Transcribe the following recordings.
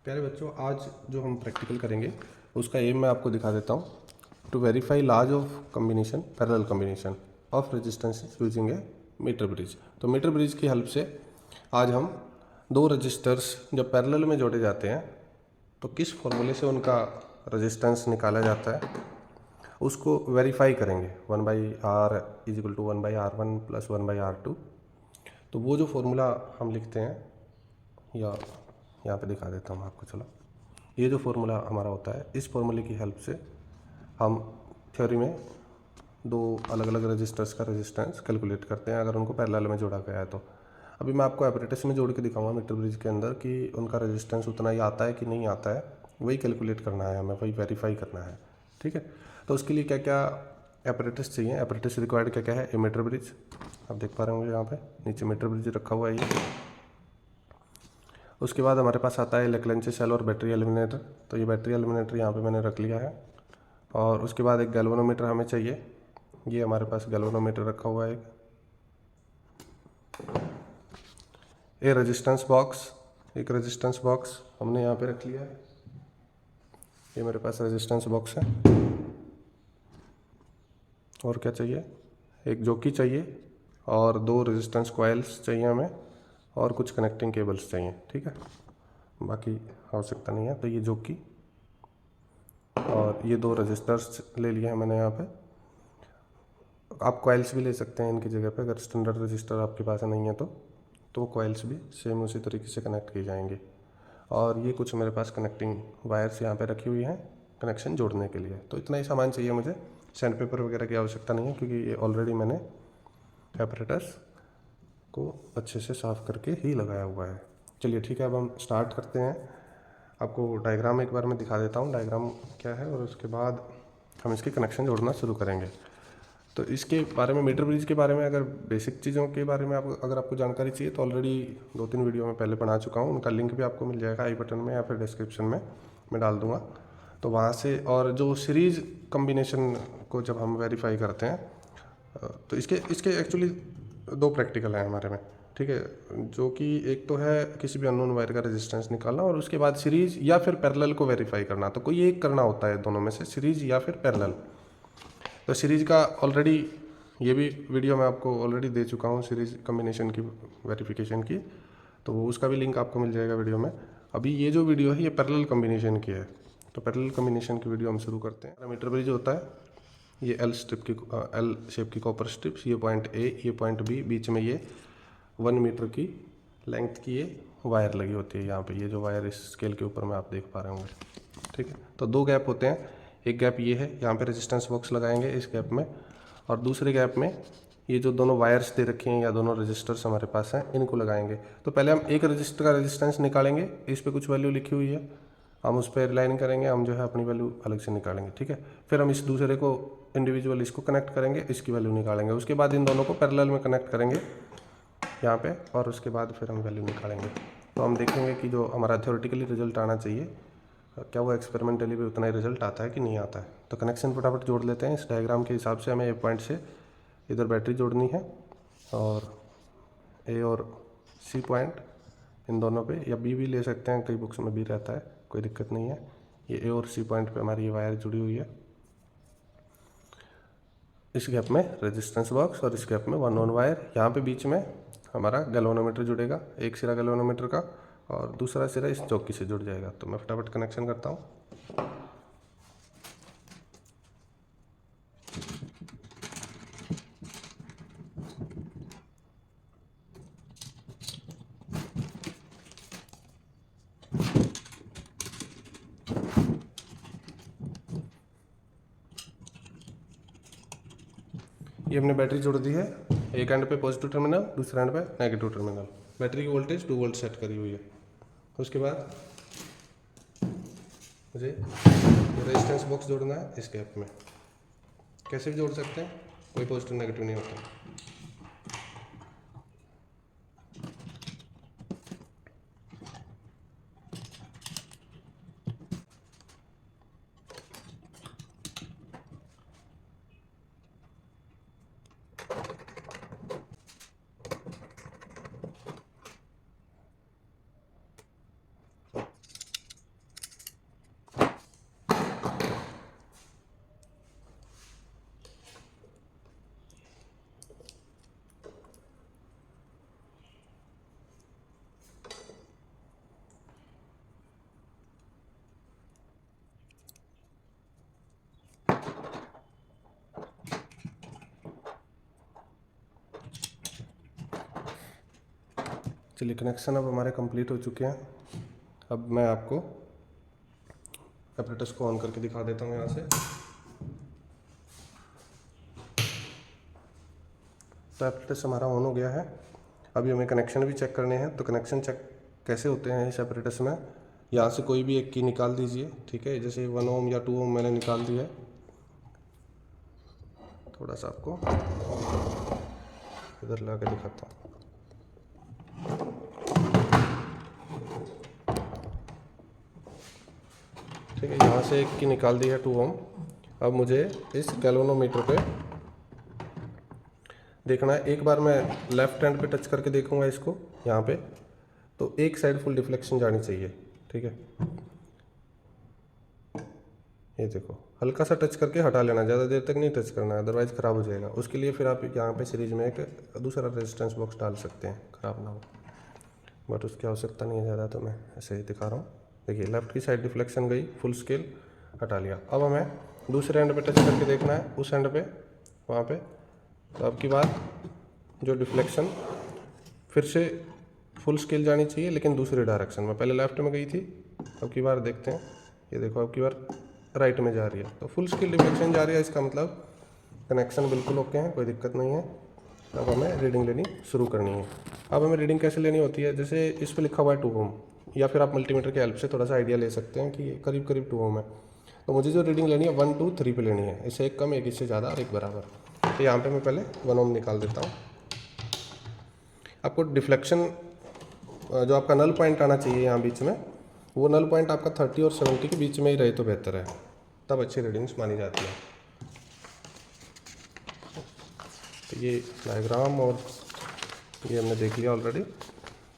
प्यारे बच्चों, आज जो हम प्रैक्टिकल करेंगे उसका एम मैं आपको दिखा देता हूँ। To verify laws of combination, parallel combination of resistances using a metre bridge. तो मीटर ब्रिज की हेल्प से आज हम दो रजिस्टर्स जब पैरेलल में जोड़े जाते हैं तो किस फॉर्मूले से उनका रेजिस्टेंस निकाला जाता है उसको वेरीफाई करेंगे। 1/R is equal to 1/R1 plus 1/R2। तो वो जो फॉर्मूला हम लिखते हैं, या यहाँ पे दिखा देता हूँ आपको। चलो, ये जो फॉर्मूला हमारा होता है, इस फॉर्मूले की हेल्प से हम थ्योरी में दो अलग अलग रजिस्टर्स का रेजिस्टेंस कैलकुलेट करते हैं अगर उनको पैरेलल में जोड़ा गया है तो। अभी मैं आपको एपरेटस में जोड़ के दिखाऊंगा मीटर ब्रिज के अंदर कि उनका रेजिस्टेंस उतना ही आता है कि नहीं आता है, वही कैलकुलेट करना है हमें, वही वेरीफाई करना है। ठीक है, तो उसके लिए क्या क्या एपरेटस चाहिए, एपरेटस रिक्वायर्ड क्या क्या है। ए मीटर ब्रिज, आप देख पा रहे होंगे यहाँ पे नीचे मीटर ब्रिज रखा हुआ है ये। उसके बाद हमारे पास आता है लेक्लेंचे सेल और बैटरी एलिमिनेटर। तो ये बैटरी एलिमिनेटर यहाँ पे मैंने रख लिया है। और उसके बाद एक गैल्वेनोमीटर हमें चाहिए, ये हमारे पास गैल्वेनोमीटर रखा हुआ है एक। ए रेजिस्टेंस बॉक्स, एक रेजिस्टेंस बॉक्स हमने यहाँ पे रख लिया है, ये मेरे पास रेजिस्टेंस बॉक्स है। और क्या चाहिए, एक जॉकी चाहिए और दो रेजिस्टेंस कॉइल्स चाहिए हमें और कुछ कनेक्टिंग केबल्स चाहिए। ठीक है, बाकी आवश्यकता नहीं है। तो ये जॉकी और ये दो रजिस्टर्स ले लिए हैं मैंने यहाँ पे। आप कॉइल्स भी ले सकते हैं इनकी जगह पे, अगर स्टैंडर्ड रजिस्टर आपके पास नहीं है तो कॉइल्स भी सेम उसी तरीके से कनेक्ट किए जाएंगे। और ये कुछ मेरे पास कनेक्टिंग वायर्स यहाँ पे रखी हुई हैं कनेक्शन जोड़ने के लिए। तो इतना ही सामान चाहिए मुझे, सैंड पेपर वगैरह की आवश्यकता नहीं है क्योंकि ये ऑलरेडी मैंने एपरेटस को अच्छे से साफ़ करके ही लगाया हुआ है। चलिए ठीक है, अब हम स्टार्ट करते हैं। आपको डायग्राम एक बार मैं दिखा देता हूँ डायग्राम क्या है, और उसके बाद हम इसके कनेक्शन जोड़ना शुरू करेंगे। तो इसके बारे में, मीटर ब्रिज के बारे में अगर बेसिक चीज़ों के बारे में अगर आपको जानकारी चाहिए तो ऑलरेडी 2-3 वीडियो में पहले बना चुका हूँ, उनका लिंक भी आपको मिल जाएगा आई बटन में या फिर डिस्क्रिप्शन में मैं डाल दूँगा। तो वहाँ से, और जो सीरीज़ कम्बिनेशन को जब हम वेरीफाई करते हैं तो इसके एक्चुअली दो प्रैक्टिकल हैं हमारे में। ठीक है, जो कि एक तो है किसी भी अननोन वायर का रेजिस्टेंस निकालना, और उसके बाद सीरीज या फिर पैरेलल को वेरीफाई करना। तो कोई एक करना होता है दोनों में से, सीरीज या फिर पैरेलल। तो सीरीज का ऑलरेडी ये भी वीडियो मैं आपको ऑलरेडी दे चुका हूँ, सीरीज कम्बिनेशन की वेरिफिकेशन की, तो वो उसका भी लिंक आपको मिल जाएगा वीडियो में। अभी ये जो वीडियो है ये पैरेलल कम्बिनेशन की है। तो पैरेलल कम्बिनेशन की वीडियो हम शुरू करते हैं। मीटर ब्रिज होता है, ये एल शेप की कॉपर स्ट्रिप्स, ये पॉइंट ए, ये पॉइंट बी, बीच में ये 1 मीटर की लेंथ की ये वायर लगी होती है यहाँ पे। ये जो वायर इस स्केल के ऊपर में आप देख पा रहे होंगे। ठीक है, तो दो गैप होते हैं, एक गैप ये है, यहाँ पे रेजिस्टेंस बॉक्स लगाएंगे इस गैप में, और दूसरे गैप में ये जो दोनों वायर्स दे रखे हैं या दोनों रजिस्टर्स हमारे पास हैं इनको लगाएंगे। तो पहले हम एक रजिस्टर का रेजिस्टेंस निकालेंगे, इस पर कुछ वैल्यू लिखी हुई है, हम उस पर लाइन करेंगे, हम जो है अपनी वैल्यू अलग से निकालेंगे। ठीक है, फिर हम इस दूसरे को इंडिविजुअल इसको कनेक्ट करेंगे, इसकी वैल्यू निकालेंगे, उसके बाद इन दोनों को पैरेलल में कनेक्ट करेंगे यहाँ पे, और उसके बाद फिर हम वैल्यू निकालेंगे। तो हम देखेंगे कि जो हमारा थ्योरेटिकली रिजल्ट आना चाहिए क्या वो एक्सपेरिमेंटली भी उतना ही रिजल्ट आता है कि नहीं आता है। तो कनेक्शन फटाफट जोड़ लेते हैं। इस डायग्राम के हिसाब से हमें ए पॉइंट से इधर बैटरी जोड़नी है, और ए और सी पॉइंट इन दोनों पे, या बी भी ले सकते हैं, कई बुक्स में बी रहता है, कोई दिक्कत नहीं है। ये ए और सी पॉइंट पे हमारी ये वायर जुड़ी हुई है। इस गैप में रेजिस्टेंस बॉक्स और इस गैप में 1 ऑन वायर। यहाँ पे बीच में हमारा गैल्वेनोमीटर जुड़ेगा, एक सिरा गैल्वेनोमीटर का और दूसरा सिरा इस चौकी से जुड़ जाएगा। तो मैं फटाफट कनेक्शन करता हूँ। ये हमने बैटरी जोड़ दी है, एक एंड पे पॉजिटिव टर्मिनल, दूसरे एंड पे नेगेटिव टर्मिनल। बैटरी की वोल्टेज 2 वोल्ट सेट करी हुई है। उसके बाद मुझे रेजिस्टेंस बॉक्स जोड़ना है इस गैप में। कैसे भी जोड़ सकते हैं, कोई पॉजिटिव नेगेटिव नहीं होता। चलिए कनेक्शन अब हमारे कंप्लीट हो चुके हैं। अब मैं आपको एपरेटस को ऑन करके दिखा देता हूँ यहाँ से। तो एपरेटस हमारा ऑन हो गया है। अभी हमें कनेक्शन भी चेक करने हैं। तो कनेक्शन चेक कैसे होते हैं इस एपरेटस में, यहाँ से कोई भी एक की निकाल दीजिए, ठीक है। जैसे 1 ओम या 2 ओम मैंने निकाल दी है। थोड़ा सा आपको इधर ला के दिखाता हूँ। ठीक है, यहाँ से एक की निकाल दी है 2 ओम। अब मुझे इस गैल्वेनोमीटर पे देखना है। एक बार मैं लेफ्ट हैंड पे टच करके देखूंगा इसको यहाँ पे, तो एक साइड फुल डिफ्लेक्शन जानी चाहिए, ठीक है। ये देखो, हल्का सा टच करके हटा लेना, ज़्यादा देर तक नहीं टच करना है, अदरवाइज़ ख़राब हो जाएगा। उसके लिए फिर आप यहाँ पे सीरीज में एक दूसरा रेजिस्टेंस बॉक्स डाल सकते हैं, ख़राब ना हो, बट उसकी आवश्यकता नहीं है ज़्यादा, तो मैं ऐसे ही दिखा रहा हूँ। देखिए लेफ्ट की साइड डिफ्लेक्शन गई, फुल स्केल हटा लिया। अब हमें दूसरे एंड पे टच करके देखना है, उस एंड पे, वहाँ पे। तो अब की बात जो डिफ्लेक्शन फिर से फुल स्केल जानी चाहिए, लेकिन दूसरी डायरेक्शन में। पहले लेफ्ट में गई थी, अब की बार देखते हैं। ये देखो अब की बार राइट में जा रही है, तो फुल स्केल डिफ्लेक्शन जा रही है। इसका मतलब कनेक्शन बिल्कुल ओके है, कोई दिक्कत नहीं है। अब हमें रीडिंग लेनी शुरू करनी है। अब हमें रीडिंग कैसे लेनी होती है, जैसे इस पर लिखा हुआ है 2 ओम, या फिर आप मल्टीमीटर की हेल्प से थोड़ा सा आइडिया ले सकते हैं कि ये करीब करीब 2 ओम है। तो मुझे जो रीडिंग लेनी है 1, 2, 3 पे लेनी है, इससे एक कम, एक इससे ज़्यादा और एक बराबर। तो यहाँ पे मैं पहले 1 ओम निकाल देता हूँ। आपको डिफ्लेक्शन जो आपका नल पॉइंट आना चाहिए यहाँ बीच में, वो नल पॉइंट आपका 30 और 70 के बीच में ही रहे तो बेहतर है, तब अच्छी रीडिंग्स मानी जाती है। तो ये डायग्राम और ये हमने देख लिया ऑलरेडी।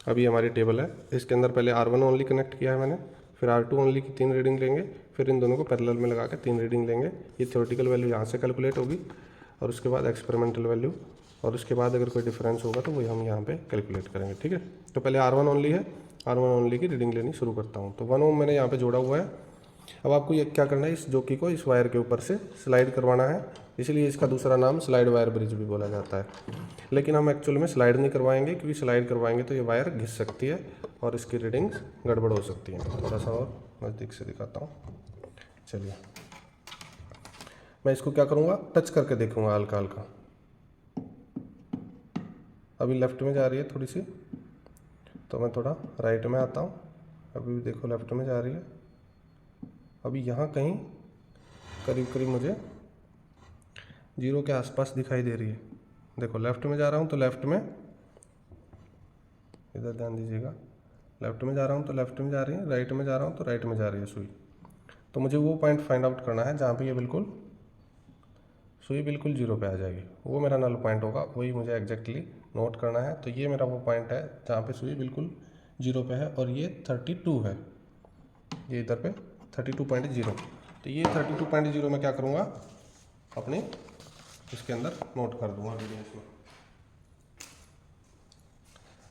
अभी हमारी टेबल है, इसके अंदर पहले R1 ओनली कनेक्ट किया है मैंने, फिर R2 ओनली की 3 रीडिंग लेंगे, फिर इन दोनों को पैरेलल में लगा के 3 रीडिंग लेंगे। ये थ्योरेटिकल वैल्यू यहाँ से कैलकुलेट होगी, और उसके बाद एक्सपेरिमेंटल वैल्यू, और उसके बाद अगर कोई डिफरेंस होगा तो वही हम यहाँ पे कैलकुलेट करेंगे, ठीक है। तो पहले R1 ओनली है, R1 ओनली की रीडिंग लेनी शुरू करता हूँ। तो 1 ओम मैंने यहाँ पे जोड़ा हुआ है। अब आपको ये क्या करना है, इस जोकी को इस वायर के ऊपर से स्लाइड करवाना है, इसलिए इसका दूसरा नाम स्लाइड वायर ब्रिज भी बोला जाता है। लेकिन हम एक्चुअल में स्लाइड नहीं करवाएंगे, क्योंकि स्लाइड करवाएंगे तो ये वायर घिस सकती है और इसकी रीडिंग्स गड़बड़ हो सकती हैं। थोड़ा सा और नज़दीक से दिखाता हूँ। चलिए मैं इसको क्या करूँगा, टच करके देखूँगा हल्का हल्का। अभी लेफ्ट में जा रही है थोड़ी सी, तो मैं थोड़ा राइट में आता हूँ। अभी भी देखो लेफ्ट में जा रही है। अभी यहाँ कहीं करीब करीब मुझे 0 के आसपास दिखाई दे रही है। देखो लेफ्ट में जा रहा हूँ तो लेफ्ट में, इधर ध्यान दीजिएगा, लेफ्ट में जा रहा हूँ तो लेफ्ट में जा रही है, राइट में जा रहा हूँ तो राइट में जा रही है सुई। तो मुझे वो पॉइंट फाइंड आउट करना है जहाँ पे ये बिल्कुल सुई बिल्कुल 0 पे आ जाएगी, वो मेरा नल पॉइंट होगा, वही मुझे एग्जैक्टली नोट करना है। तो ये मेरा वो पॉइंट है जहाँ पे सुई बिल्कुल 0 पे है, और ये 32 है, ये इधर पे 32.0। तो ये 32.0 में क्या करूँगा, अपने इसके अंदर नोट कर दूँगा रीडिंग्स में।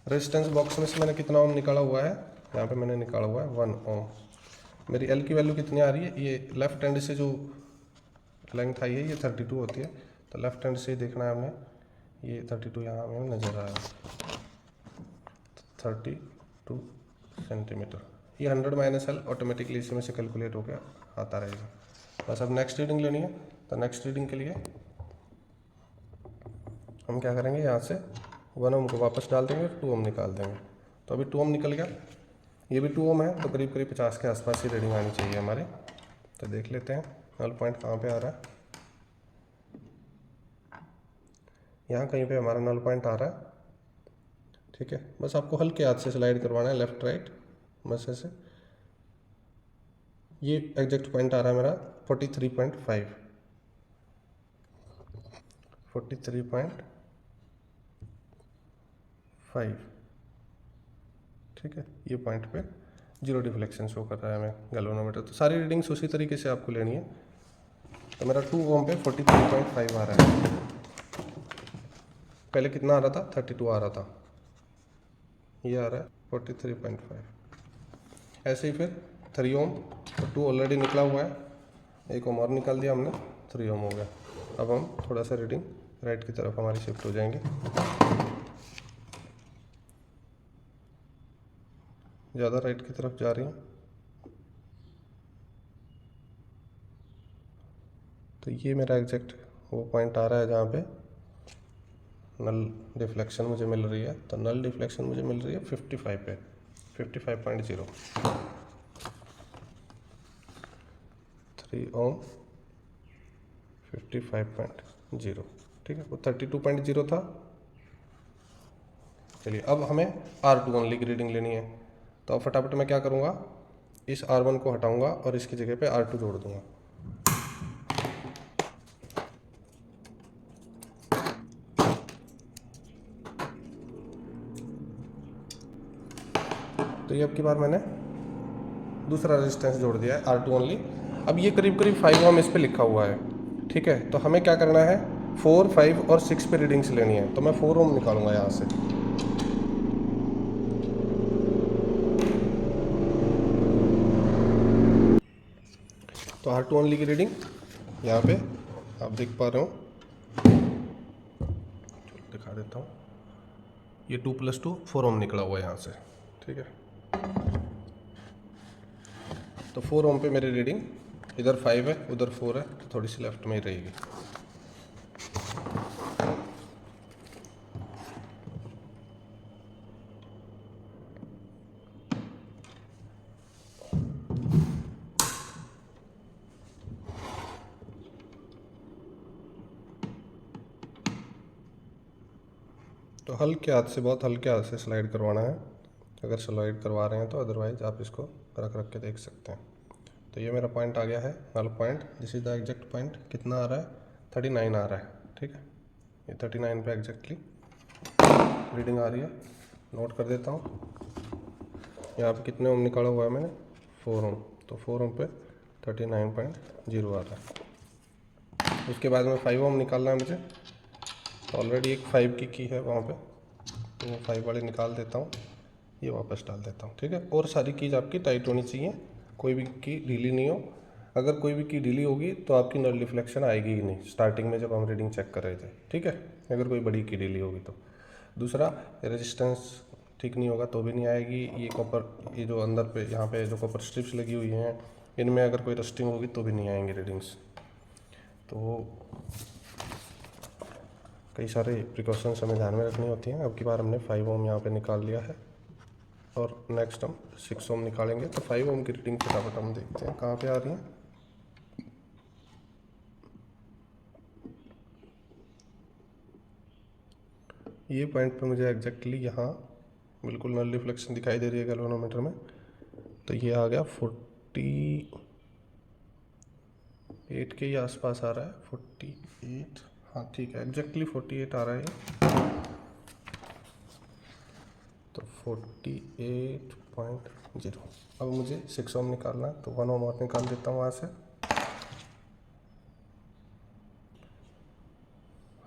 रेजिस्टेंस बॉक्स में से मैंने कितना ओम निकाला हुआ है, यहाँ पे मैंने निकाला हुआ है 1 ओम। मेरी एल की वैल्यू कितनी आ रही है, ये लेफ्ट हैंड से जो लेंथ आई है ये 32 होती है, तो लेफ्ट हैंड से देखना है हमें, ये 32 यहाँ हमें नज़र आ रहा है, 32 सेंटीमीटर। ये 100 माइनस एल ऑटोमेटिकली इसमें से कैलकुलेट होकर आता रहेगा। बस अब नेक्स्ट रीडिंग लेनी है, तो नेक्स्ट रीडिंग के लिए हम क्या करेंगे, यहाँ से 1 ओम को वापस डाल देंगे, 2 ओम निकाल देंगे। तो अभी 2 ओम निकल गया, ये भी 2 ओम है, तो करीब करीब 50 के आसपास ही रीडिंग आनी चाहिए हमारे। तो देख लेते हैं नल पॉइंट कहाँ पे आ रहा है। यहाँ कहीं पे हमारा नल पॉइंट आ रहा है, ठीक है। बस आपको हल्के हाथ से स्लाइड करवाना है, लेफ्ट राइट, बस ऐसे। ये एग्जैक्ट पॉइंट आ रहा है मेरा 43.5, 43.5, ठीक है। ये पॉइंट पे 0 डिफ्लेक्शन शो कर रहा है हमें गैल्वेनोमीटर। तो सारी रीडिंग्स उसी तरीके से आपको लेनी है। तो मेरा 2 ओम पे 43.5 आ रहा है, पहले कितना आ रहा था, 32 आ रहा था, ये आ रहा है 43.5। ऐसे ही फिर 3 ओम, तो 2 ऑलरेडी निकला हुआ है, 1 ओम और निकाल दिया हमने, 3 ओम हो गया। अब हम थोड़ा सा रीडिंग राइट की तरफ हमारी शिफ्ट हो जाएंगे। ज़्यादा राइट की तरफ जा रही हैं। तो ये मेरा एग्जैक्ट वो पॉइंट आ रहा है जहाँ पे नल डिफ्लेक्शन मुझे मिल रही है। तो नल डिफ्लेक्शन मुझे मिल रही है 55 पे, 55.0, 3 ओम 55.0, ठीक है। वो 32.0 था। चलिए अब हमें R2 ओनली की रीडिंग लेनी है। तो अब फटाफट मैं क्या करूँगा, इस R1 को हटाऊँगा और इसकी जगह पे R2 जोड़ दूँगा। तो ये अब की बार मैंने दूसरा रेजिस्टेंस जोड़ दिया है R2 ओनली। अब ये करीब करीब 5 ओम इस पे लिखा हुआ है, ठीक है। तो हमें क्या करना है, 4, 5 और 6 पे रीडिंग्स लेनी है। तो मैं 4 ओम निकालूंगा यहाँ से। तो R2 ओनली की रीडिंग यहाँ पे आप देख पा रहे हो, दिखा देता हूँ। ये 2 + 2 4 ओम निकला हुआ है यहाँ से, ठीक है। तो 4 ओम पे मेरी रीडिंग, इधर 5 है उधर 4 है, तो थोड़ी सी लेफ्ट में ही रहेगी। तो हल्के हाथ से, बहुत हल्के हाथ से स्लाइड करवाना है, अगर स्लाइड करवा रहे हैं तो, अदरवाइज आप इसको रख रख के देख सकते हैं। तो ये मेरा पॉइंट आ गया है, null point. This is the exact point. कितना आ रहा है, 39 आ रहा है, ठीक है। ये 39 पे एग्जैक्टली रीडिंग आ रही है। नोट कर देता हूँ। यहाँ पे कितने ओम निकाला हुआ है मैंने, 4 ओम। तो 4 ओम पे 39.0 आ रहा है। उसके बाद में 5 ओम निकालना है मुझे। तो ऑलरेडी एक 5 की है वहाँ पे, तो वो 5 वाली निकाल देता हूँ, ये वापस डाल देता हूँ, ठीक है। और सारी कीज आपकी टाइट होनी चाहिए, कोई भी की ढीली नहीं हो। अगर कोई भी की ढीली होगी तो आपकी नल रिफ्लेक्शन आएगी ही नहीं, स्टार्टिंग में जब हम रीडिंग चेक कर रहे थे, ठीक है। अगर कोई बड़ी की ढीली होगी तो। दूसरा, रेजिस्टेंस ठीक नहीं होगा तो भी नहीं आएगी। ये कॉपर, ये जो अंदर पे यहाँ पे जो कॉपर स्ट्रिप्स लगी हुई हैं, इनमें अगर कोई रस्टिंग होगी तो भी नहीं आएंगी रीडिंग्स। तो कई सारे प्रिकॉशंस हमें ध्यान में रखनी होती हैं। अब की बार हमने 5 ओम यहाँ पे निकाल लिया है और नेक्स्ट हम 6 ओम निकालेंगे। तो 5 ओम की रीडिंग फटाफट हम देखते हैं कहाँ पे आ रही हैं। ये पॉइंट पे मुझे एग्जैक्टली यहाँ बिल्कुल नल रिफ्लेक्शन दिखाई दे रही है गैल्वेनोमीटर में। तो ये आ गया 48 के ही आसपास आ रहा है, 48, हाँ ठीक है, एग्जैक्टली 48 आ रहा है। तो 48.0। अब मुझे 6 ओम निकालना है, तो 1 ओम और निकाल देता हूँ वहाँ से।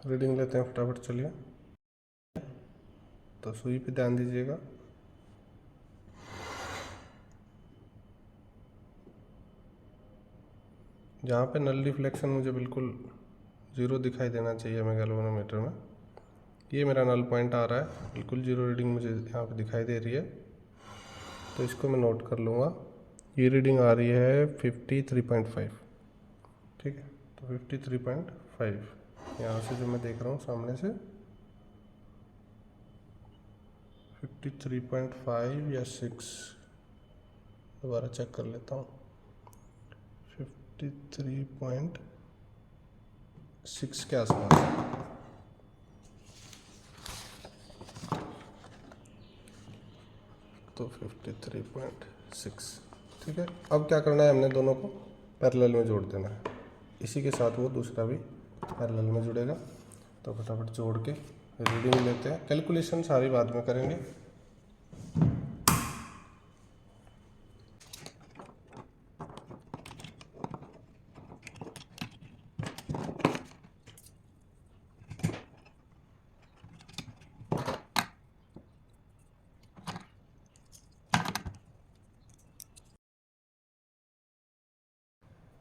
रीडिंग लेते हैं फटाफट, चलिए। तो सुई पे ध्यान दीजिएगा। जहाँ पे नल रिफ्लेक्शन मुझे बिल्कुल 0 दिखाई देना चाहिए हमें गैल्वेनोमीटर में, ये मेरा नल पॉइंट आ रहा है, बिल्कुल 0 रीडिंग मुझे यहाँ पे दिखाई दे रही है। तो इसको मैं नोट कर लूँगा। ये रीडिंग आ रही है 53.5, ठीक है। तो 53.5 यहाँ से जो मैं देख रहा हूँ सामने से, 53.5 या 6, दोबारा चेक कर लेता हूँ। 53.6 के आसपास। तो 53.6, ठीक है। अब क्या करना है, हमने दोनों को पैरेलल में जोड़ देना है। इसी के साथ वो दूसरा भी पैरेलल में जुड़ेगा। तो फटाफट जोड़ के रीडिंग लेते हैं। कैलकुलेशन सारी बाद में करेंगे।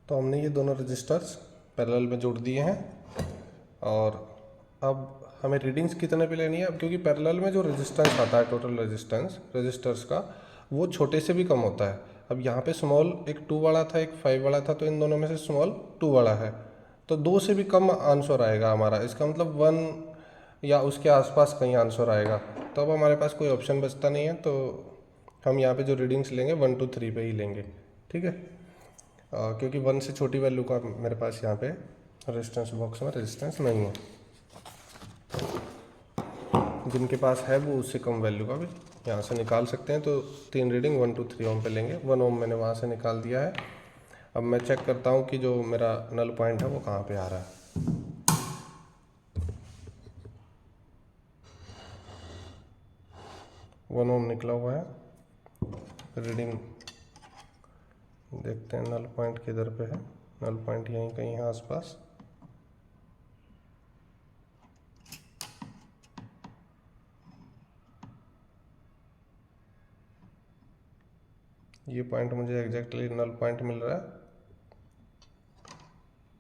तो हमने ये दोनों रजिस्टर्स पैरेलल में जोड़ दिए हैं। और अब हमें रीडिंग्स कितने पे लेनी है, अब क्योंकि पैरेलल में जो रेजिस्टेंस आता है, टोटल रेजिस्टेंस रजिस्टर्स का, वो छोटे से भी कम होता है। अब यहाँ पे स्मॉल एक 2 वाला था, एक 5 वाला था, तो इन दोनों में से स्मॉल 2 वाला है, तो 2 से भी कम आंसर आएगा हमारा। इसका मतलब 1 या उसके आसपास कहीं आंसर आएगा। तो अब हमारे पास कोई ऑप्शन बचता नहीं है, तो हम यहाँ पे जो रीडिंग्स लेंगे 1 2 3 पे ही लेंगे, ठीक है। क्योंकि 1 से छोटी वैल्यू का मेरे पास यहाँ पे रेजिस्टेंस बॉक्स में रेजिस्टेंस नहीं है। जिनके पास है वो उससे कम वैल्यू का भी यहाँ से निकाल सकते हैं। तो 3 रीडिंग 1 2 3 ओम पे लेंगे। 1 ओम मैंने वहाँ से निकाल दिया है। अब मैं चेक करता हूँ कि जो मेरा नल पॉइंट है वो कहाँ पे आ रहा है। 1 ओम निकला हुआ है। रीडिंग देखते हैं नल पॉइंट किधर पे है। नल पॉइंट यहीं कहीं है आसपास। ये पॉइंट मुझे एग्जैक्टली नल पॉइंट मिल रहा है,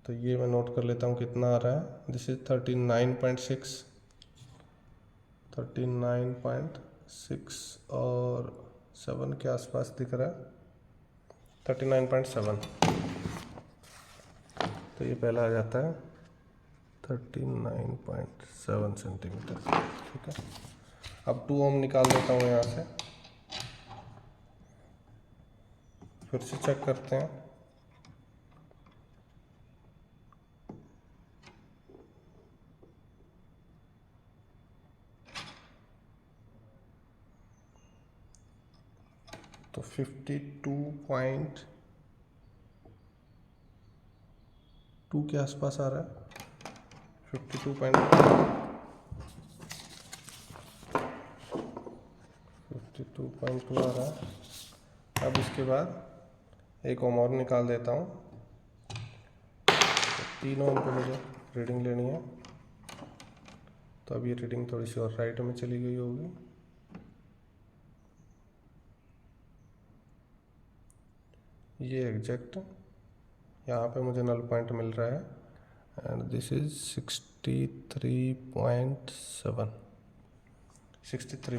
तो ये मैं नोट कर लेता हूँ कितना आ रहा है। दिस इज 39.6 और 7 के आसपास दिख रहा है, 39.7। तो ये पहला आ जाता है 39.7 सेंटीमीटर, ठीक है। अब 2 ओम निकाल देता हूँ यहाँ से, फिर से चेक करते हैं। तो 52.2 के आसपास आ रहा है। 52.2 आ रहा है। अब इसके बाद एक ओम और निकाल देता हूँ। तो 3 ओम पे मुझे रीडिंग लेनी है। तो अब ये रीडिंग थोड़ी सी और राइट में चली गई होगी। ये एग्जैक्ट यहाँ पे मुझे नल पॉइंट मिल रहा है, एंड दिस इज 63.7। 63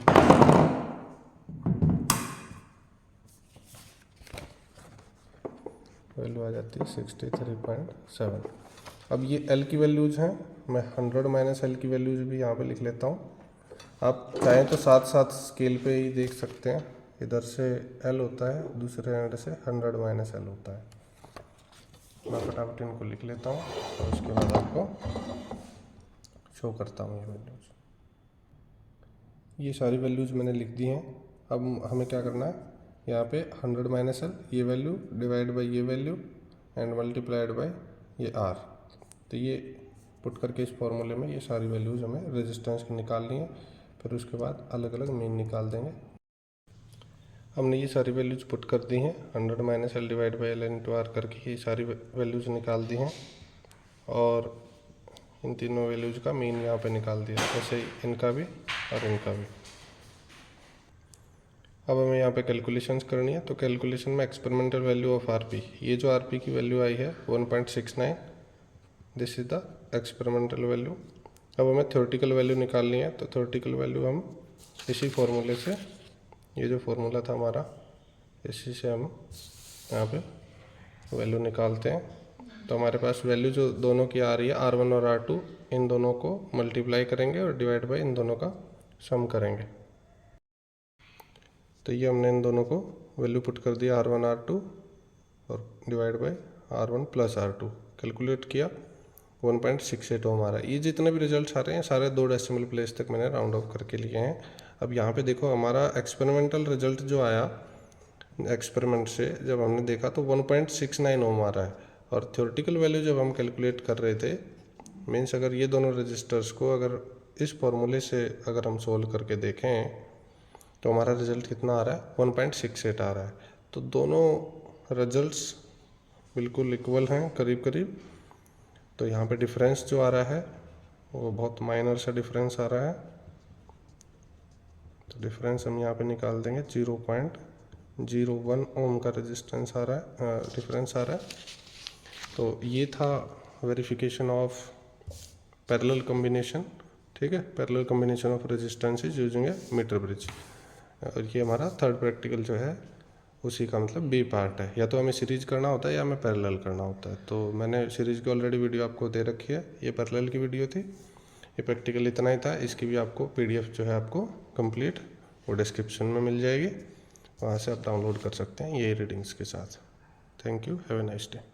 वैल्यू आ जाती है 63.7। अब ये एल की वैल्यूज़ हैं। मैं 100 माइनस एल की वैल्यूज़ भी यहाँ पे लिख लेता हूँ। आप चाहें तो साथ साथ स्केल पे ही देख सकते हैं। इधर से एल होता है, दूसरे एंड से 100 माइनस एल होता है। मैं फटाफट इनको लिख लेता हूँ और उसके बाद आपको शो करता हूँ ये वैल्यूज़। ये सारी वैल्यूज़ मैंने लिख दी हैं। अब हमें क्या करना है, यहाँ पे 100 माइनस एल ये वैल्यू डिवाइड बाई ये वैल्यू एंड मल्टीप्लाइड बाई ये आर। तो ये पुट करके इस फॉर्मूले में ये सारी वैल्यूज़ हमें रेजिस्टेंस की निकालनी है। फिर उसके बाद अलग अलग मीन निकाल देंगे। हमने ये सारी वैल्यूज़ पुट कर दी हैं। 100 minus L divide by L into R करके ये सारी वैल्यूज़ निकाल दी हैं और इन तीनों वैल्यूज़ का मीन यहाँ पे निकाल दिया, ऐसे ही इनका भी और इनका भी। अब हमें यहाँ पे कैलकुलेशंस करनी है। तो कैलकुलेशन में एक्सपेरिमेंटल वैल्यू ऑफ आरपी, ये जो आरपी की वैल्यू आई है 1.69, this is the experimental value. अब हमें थ्योरेटिकल वैल्यू निकालनी है। तो थ्योरेटिकल वैल्यू हम इसी फॉर्मूले से, ये जो फॉर्मूला था हमारा, इसी से हम यहाँ पे वैल्यू निकालते हैं। तो हमारे पास वैल्यू जो दोनों की आ रही है R1 और R2, इन दोनों को मल्टीप्लाई करेंगे और डिवाइड बाई इन दोनों का सम करेंगे। तो ये हमने इन दोनों को वैल्यू पुट कर दिया R1 R2 और divide by R1 plus R2, calculate किया 1.68 ओम आ रहा है। ये जितने भी रिजल्ट्स आ रहे हैं सारे 2 डेसिमल प्लेस तक मैंने राउंड ऑफ करके लिए हैं। अब यहाँ पे देखो हमारा एक्सपेरिमेंटल रिजल्ट जो आया एक्सपेरिमेंट से जब हमने देखा तो 1.69 ओम आ रहा है। और थ्योरेटिकल वैल्यू जब हम कैलकुलेट कर रहे थे, मीन्स अगर ये दोनों रजिस्टर्स को अगर इस फॉर्मूले से अगर हम सोल्व करके देखें तो हमारा रिजल्ट कितना आ रहा है, 1.68 आ रहा है। तो दोनों रिजल्ट्स बिल्कुल इक्वल हैं करीब करीब। तो यहाँ पे डिफरेंस जो आ रहा है वो बहुत माइनर सा डिफरेंस आ रहा है। तो डिफरेंस हम यहाँ पे निकाल देंगे, 0.01 ओम का रेजिस्टेंस आ रहा है, डिफरेंस आ रहा है। तो ये था वेरिफिकेशन ऑफ पैरेलल कॉम्बिनेशन, ठीक है, parallel combination of resistances using a metre bridge. और ये हमारा थर्ड प्रैक्टिकल जो है उसी का मतलब बी पार्ट है। या तो हमें सीरीज करना होता है या हमें पैरेलल करना होता है। तो मैंने सीरीज की ऑलरेडी वीडियो आपको दे रखी है, ये पैरेलल की वीडियो थी। ये प्रैक्टिकल इतना ही था, इसकी भी आपको PDF जो है आपको कंप्लीट वो डिस्क्रिप्शन में मिल जाएगी, वहाँ से आप डाउनलोड कर सकते हैं ये रीडिंग्स के साथ। Thank you, have a nice day.